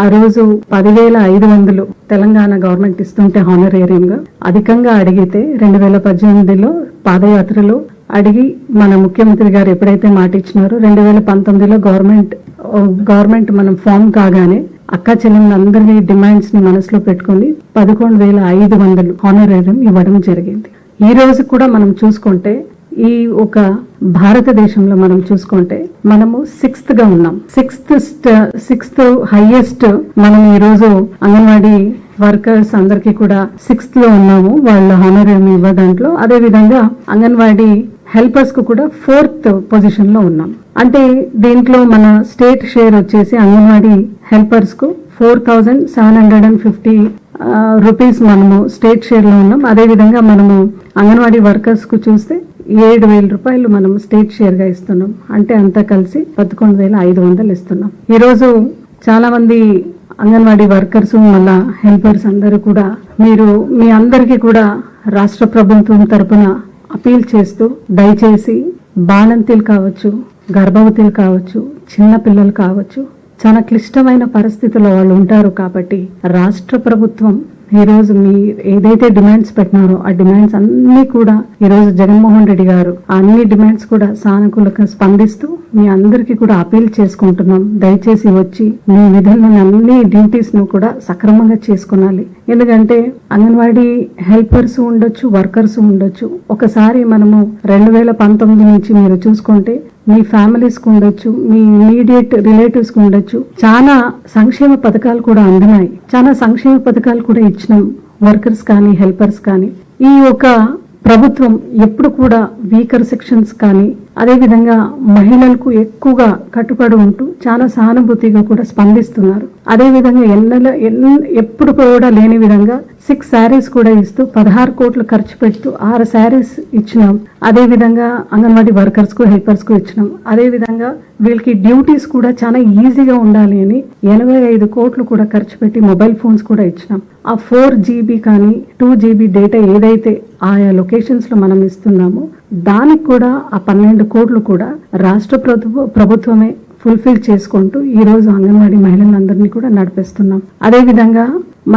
ఆ రోజు 10,500 తెలంగాణ గవర్నమెంట్ ఇస్తుంటే హానరేరియంగా అధికంగా అడిగితే 2018లో పాదయాత్రలో అడిగి మన ముఖ్యమంత్రి గారు ఎప్పుడైతే మాట ఇచ్చినారో 2019లో గవర్నమెంట్ మనం ఫామ్ కాగానే అక్క చెల్లెలందరి డిమాండ్స్ ని మనసులో పెట్టుకుని 11,500 హానరేరియం ఇవ్వడం జరిగింది. ఈ రోజు కూడా మనం చూసుకుంటే ఈ ఒక భారతదేశంలో మనం చూసుకుంటే మనము 6th గా ఉన్నాం. సిక్స్త్ హైయెస్ట్ మనం ఈ రోజు అంగన్వాడీ వర్కర్స్ అందరికీ కూడా 6th లో ఉన్నాము వాళ్ళ హానరేరియం ఇవ్వ దాంట్లో. అదే విధంగా అంగన్వాడీ హెల్పర్స్ కు కూడా 4th పొజిషన్ లో ఉన్నాం. అంటే దీంట్లో మన స్టేట్ షేర్ వచ్చేసి అంగన్వాడీ హెల్పర్స్ కు 4,750 రూపీస్ మనము స్టేట్ షేర్ లో ఉన్నాం. అదే విధంగా మనము అంగన్వాడీ వర్కర్స్ కు చూస్తే 7,000 రూపాయలు మనం స్టేట్ షేర్ గా ఇస్తున్నాం. అంటే అంతా కలిసి 11,500 ఇస్తున్నాం. ఈ రోజు చాలా మంది అంగన్వాడీ వర్కర్స్ మళ్ళా హెల్పర్స్ అందరూ కూడా మీ అందరికీ కూడా రాష్ట్ర ప్రభుత్వం తరపున అపీల్ చేస్తూ దయచేసి బాణంతీలు కావచ్చు, గర్భవతులు కావచ్చు, చిన్న పిల్లలు కావచ్చు, చాలా క్లిష్టమైన పరిస్థితుల్లో వాళ్ళు ఉంటారు. కాబట్టి రాష్ట్ర ప్రభుత్వం ఈ రోజు మీ ఏదైతే డిమాండ్స్ పెట్టినారో ఆ డిమాండ్స్ అన్ని కూడా ఈ రోజు జగన్మోహన్ రెడ్డి గారు అన్ని డిమాండ్స్ కూడా సానుకూలంగా స్పందిస్తూ మీ అందరికీ కూడా అపీల్ చేసుకుంటున్నాం. దయచేసి వచ్చి మీ విధులను అన్ని డ్యూటీస్ ను కూడా సక్రమంగా చేసుకునాలి. ఎందుకంటే అంగన్వాడీ హెల్పర్స్ ఉండొచ్చు, వర్కర్స్ ఉండొచ్చు. ఒకసారి మనము 2019 నుంచి మీరు చూసుకుంటే మీ ఫ్యామిలీస్ కు ఉండొచ్చు, మీ ఇమీడియట్ రిలేటివ్స్ కు ఉండొచ్చు, చాలా సంక్షేమ పథకాలు కూడా అందినాయి. చాలా సంక్షేమ పథకాలు కూడా ఇచ్చినాం వర్కర్స్ కానీ హెల్పర్స్ కానీ. ఈ ఒక ప్రభుత్వం ఎప్పుడు కూడా వీకర్ సెక్షన్స్ కానీ అదే విధంగా మహిళలకు ఎక్కువగా కట్టుబడి ఉంటూ చాలా సానుభూతిగా కూడా స్పందిస్తున్నారు. అదే విధంగా ఎప్పుడు కూడా లేని విధంగా 6 శారీస్ కూడా ఇస్తూ 16 కోట్లు ఖర్చు పెడుతూ 6 శారీస్ ఇచ్చినాం. అదే విధంగా అంగన్వాడీ వర్కర్స్ కు హెల్పర్స్ కు ఇచ్చినాం. అదే విధంగా వీళ్ళకి డ్యూటీస్ కూడా చాలా ఈజీగా ఉండాలి అని 85 కోట్లు కూడా ఖర్చు పెట్టి మొబైల్ ఫోన్స్ కూడా ఇచ్చినాం. ఆ 4 GB కానీ 2 GB డేటా ఏదైతే ఆయా లొకేషన్స్ లో మనం ఇస్తున్నామో దానికి కూడా ఆ 12 కోట్లు కూడా రాష్ట్ర ప్రభుత్వమే ఫుల్ఫిల్ చేసుకుంటూ ఈ రోజు అంగన్వాడీ మహిళలందరినీ కూడా నడిపిస్తున్నాం. అదే విధంగా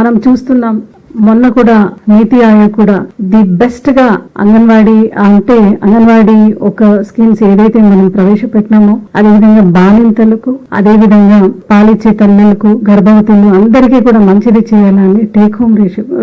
మనం చూస్తున్నాం మొన్న కూడా నీతి ఆయోగ్ కూడా ది బెస్ట్ గా అంగన్వాడీ ఒక స్కీమ్స్ ఏదైతే మనం ప్రవేశపెట్టినామో అదే విధంగా బాలింతలకు అదే విధంగా పాలిచ్చే తల్లులకు గర్భవతులు అందరికీ కూడా మంచిది చేయాలని టేక్ హోమ్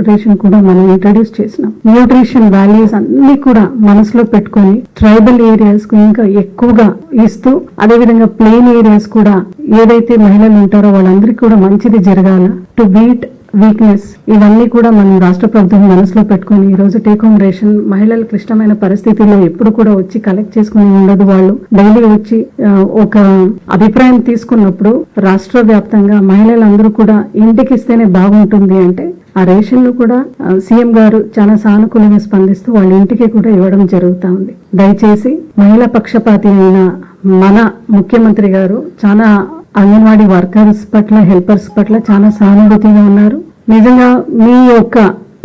రేషన్ కూడా మనం ఇంట్రడ్యూస్ చేసినాం. న్యూట్రిషన్ వాల్యూస్ అన్ని కూడా మనసులో పెట్టుకొని ట్రైబల్ ఏరియాస్ కు ఇంకా ఎక్కువగా ఇస్తూ అదే విధంగా ప్లెయిన్ ఏరియాస్ కూడా ఏదైతే మహిళలు ఉంటారో వాళ్ళందరికీ కూడా మంచిది జరగాల టు బీట్ వీక్నెస్. ఇవన్నీ కూడా మనం రాష్ట్ర ప్రభుత్వం మనసులో పెట్టుకుని ఈ రోజు టేక్ హోమ్ రేషన్ మహిళలు క్లిష్టమైన పరిస్థితుల్లో ఎప్పుడు కూడా వచ్చి కలెక్ట్ చేసుకుని ఉండదు. వాళ్ళు డైలీ వచ్చి ఒక అభిప్రాయం తీసుకున్నప్పుడు రాష్ట్ర వ్యాప్తంగా మహిళలందరూ కూడా ఇంటికి ఇస్తేనే బాగుంటుంది అంటే ఆ రేషన్ ను కూడా సీఎం గారు చాలా సానుకూలంగా స్పందిస్తూ వాళ్ళ ఇంటికి కూడా ఇవ్వడం జరుగుతా ఉంది. దయచేసి మహిళా పక్షపాతి అయిన మన ముఖ్యమంత్రి గారు చాలా అంగన్వాడీ వర్కర్స్ పట్ల హెల్పర్స్ పట్ల చాలా సానుభూతిగా ఉన్నారు. నిజంగా మీ యొక్క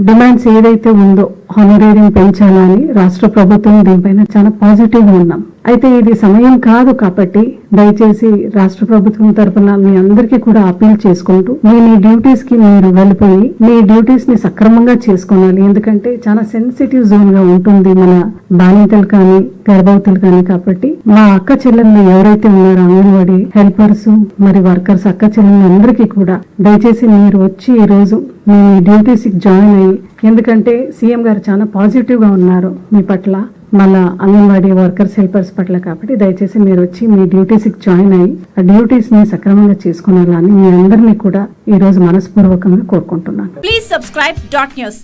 డిమాండ్స్ ఏదైతే ఉందో హానరేరియం పెంచాలని రాష్ట్ర ప్రభుత్వం దీనిపైన చాలా పాజిటివ్ గా ఉన్నాం. అయితే ఇది సమయం కాదు కాబట్టి దయచేసి రాష్ట్ర ప్రభుత్వం తరఫున మీ అందరికీ కూడా అపీల్ చేసుకుంటూ మీ డ్యూటీస్ కి మీరు వెళ్ళిపోయి మీ డ్యూటీస్ ని సక్రమంగా చేసుకోవాలి. ఎందుకంటే చాలా సెన్సిటివ్ జోన్ గా ఉంటుంది మన బాలింతలు కానీ గర్భవతులు కానీ. కాబట్టి మా అక్క చెల్లెళ్ళు ఎవరైతే ఉన్నారో అంగన్వాడీ హెల్పర్స్ మరి వర్కర్స్ అక్క చెల్లెళ్ళు అందరికీ కూడా దయచేసి మీరు వచ్చి ఈ రోజు మీ డ్యూటీస్ కి జాయిన్ అయ్యి, ఎందుకంటే సీఎం గారు చాలా పాజిటివ్ గా ఉన్నారు మీ పట్ల మళ్ళా అంగన్వాడీ వర్కర్స్ హెల్పర్స్ పట్ల. కాబట్టి దయచేసి మీరు వచ్చి మీ డ్యూటీస్ కి జాయిన్ అయ్యి ఆ డ్యూటీస్ ని సక్రమంగా చేసుకున్నారని మీ అందరినీ కూడా ఈ రోజు మనస్పూర్వకంగా కోరుకుంటున్నాను. Please subscribe .news